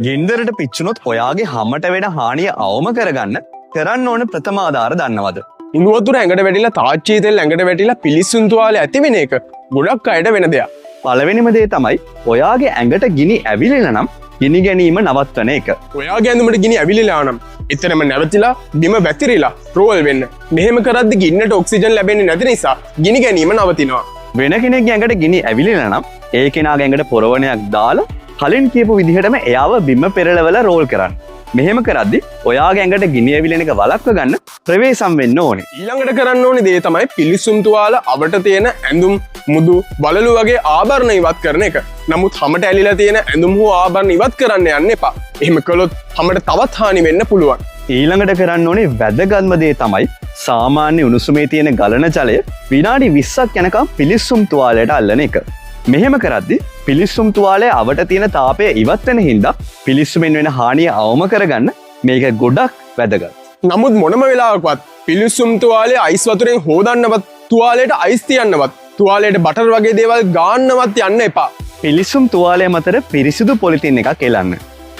ගින්දරට පිච්චුනොත් ඔයාගේ හමට වෙන හානිය අවම කරන්න ඕන ප්‍රථම ආධාර දන්නවද? ඉඳුවතුර ඇඟට වැටිලා තාච්චී තෙල් ඇඟට වැටිලා පිලිස්සුන් තුවාලේ ඇති වෙන එක ගොඩක් අයට වෙන දෙයක්. පළවෙනිම දේ තමයි ඔයාගේ ඇඟට ගිනි ඇවිලෙලා නම් ගිනි ගැනීම නවත්වන එක. ඔයාගේ ඇඳුමට ගිනි ඇවිලලා නම් එතරම් නැවතිලා බිම වැතිරිලා රෝල් වෙන්න. මෙහෙම කරද්දි ගින්නට ඔක්සිජන් ලැබෙන්නේ නැති නිසා ගිනි ගැනීම නවතිනවා. වෙන කෙනෙක්ගේ ඇඟට ගිනි ඇවිලෙලා නම් ඒ කෙනාගේ ඇඟට පොරවණයක් දාලා කලින් කියපු විදිහටම එයාව බිම පෙරලවලා රෝල් කරන්න. මෙහෙම කරද්දි ඔයාගේ ඇඟට ගිනි ඇවිලෙන එක වළක්ව ගන්න ප්‍රවේශම් වෙන්න ඕනේ. ඊළඟට කරන්න ඕනේ දේ තමයි පිලිස්සුම් තුවාල අවට තියෙන ඇඳුම් මුදු වලලු වගේ ආභරණ ඉවත් කරන එක. නමුත් හැමට ඇලිලා තියෙන ඇඳුම් හෝ ආභරණ ඉවත් කරන්න යන්න එපා. එහෙම කළොත් හැමට තවත් හානි වෙන්න පුළුවන්. ඊළඟට කරන්න ඕනේ වැදගත්ම දේ තමයි සාමාන්‍ය උණුසුමේ තියෙන ගලන ජලය විනාඩි 20ක් යනකම් පිලිස්සුම් තුවාලයට අල්ලන එක. මෙහෙම කරද්දි පිලිස්සුම් තුවාලයේ අවට තියෙන තාපය ඉවත් වෙන හින්දා පිලිස්සුමෙන් වෙන හානිය අවම කරගන්න මේක ගොඩක් වැදගත්. නමුත් මොනම වෙලාවකවත් පිලිස්සුම් තුවාලේ අයිස් වතුරෙන් හොදන්නවත් තුවාලයට අයිස් තියන්නවත් තුවාලයට බටර් වගේ දේවල් ගාන්නවත් යන්න එපා. පිලිස්සුම් තුවාලය මතට පිරිසිදු පොලිතින් එකක් එලන්න.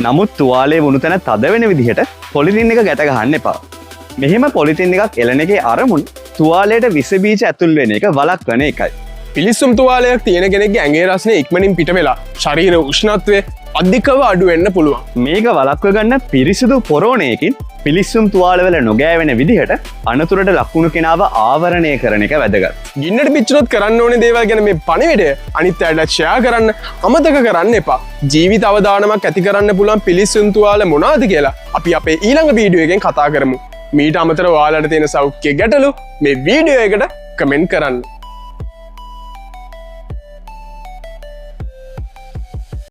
නමුත් තුවාලයේ වුණු තැන තද වෙන විදිහට පොලිතින් එක ගැට ගහන්න එපා. මෙහෙම පොලිතින් එකක් එලන එකේ අරමුණ තුවාලයට විස බීජ ඇතුල් වෙන එක වළක්වන එකයි. පිලිස්සුම් තුවාලයක් තියෙන කෙනෙක්ගේ ඇඟේ රසනේ ඉක්මනින් පිට වෙලා ශරීර උෂ්ණත්වය අධිකව අඩු වෙන්න පුළුවන්. මේක වළක්ව ගන්න පිරිසිදු පොරෝණයකින් පිලිස්සුම් තුවාලවල නොගෑවෙන විදිහට අනතුරට ලක්වුණු කෙනාව ආවරණය කරන එක වැදගත්. ගින්නට පිච්චුනොත් කරන්න ඕනේ දේවල් ගැන මේ පණිවිඩය අනිත් අයට ෂෙයා කරන්න අමතක කරන්න එපා. ජීවිත අවදානමක් ඇති කරන්න පුළුවන් පිලිස්සුම් තුවාල මොනවද කියලා අපි අපේ ඊළඟ වීඩියෝ එකෙන් කතා කරමු. මීට අමතරව ඔයාලට තියෙන සෞඛ්‍ය ගැටලු මේ වීඩියෝ එකට කමෙන්ට් කරන්න.